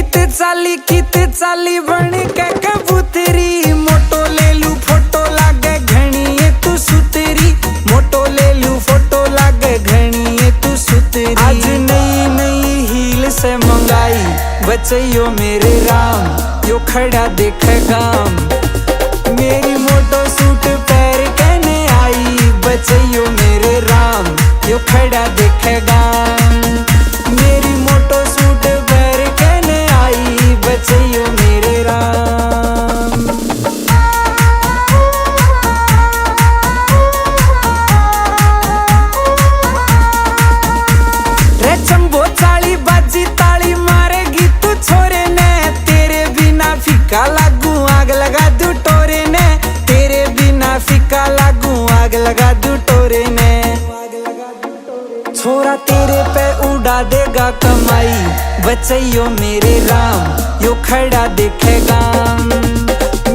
कित चाली बन के कबूतरी। मोटो ले लू फोटो लागे घनी ये तू सुतरी। मोटो ले लू फोटो लागे घनी ये तू सुतरी। आज नई नई हील से मंगाई बचैयो मेरे राम, यो खड़ा देखे गाम। मेरी मोटो सूट पैर कहने आई बचैयो मेरे राम, यो खड़ा देखे गाम। मेरी मोटो सूट पैर कहने आई बचैयो मेरे राम। रे चंबो चाली बाजी ताली मारेगी तू छोरे ने। तेरे बिना फीका लागू आग लगा दू टोरे ने। तेरे बिना फीका लागू आग लगा दू टोरे ने। छोरा तेरे पे उड़ा देगा कमाई बचैयो मेरे राम, यो खड़ा देखेगा।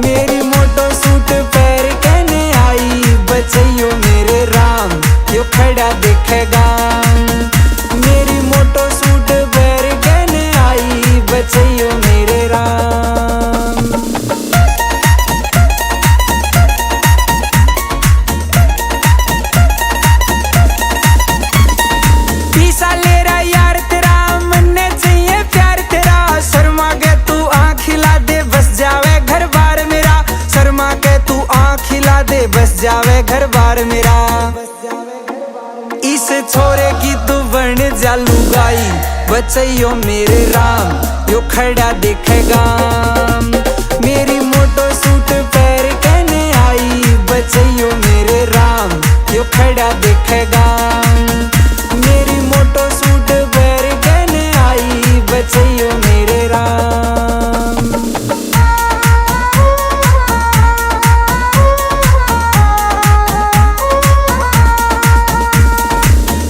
मेरी मोटो सूट पैर कहने आई बचैयो मेरे राम, यो खड़ा देखेगा। मेरी मोटो सूट पैर कहने आई बचैयो मेरे राम। पीसा ले रहा यार तेरा, मन्ने चाहिए प्यार तेरा। शर्मा के तू आँख खिला दे बस जावे घर बार मेरा। शर्मा के तू आँख खिला दे बस जावे घर बार मेरा। इस छोरे की तू बन जा लुगाई बचैयो मेरे राम, यो खड़ा देखेगा। मेरी मोटो सूट पैर कहने आई बचैयो मेरे राम, यो खड़ा देखेगा। मेरी मोटो सूट पैर कहने आई बचैयो मेरे राम।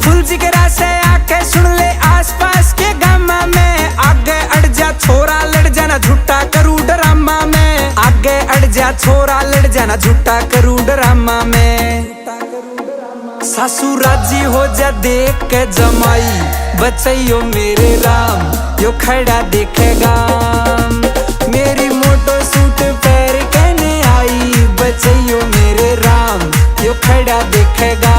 फुल जिगरा से आके सुन ले आसपास के गामा में। आगे अड़ जा छोरा लड़ जाना झूठा करू ड्रामा में। आगे अड़ जा छोरा लड़ जाना झूठा करू ड्रामा में। सासू राजी हो जा देख के जमाई बचैयो मेरे राम, यो खड़ा देखेगा। मेरी मोटो सूट पैर कहने आई बचैयो मेरे राम, यो खड़ा देखेगा।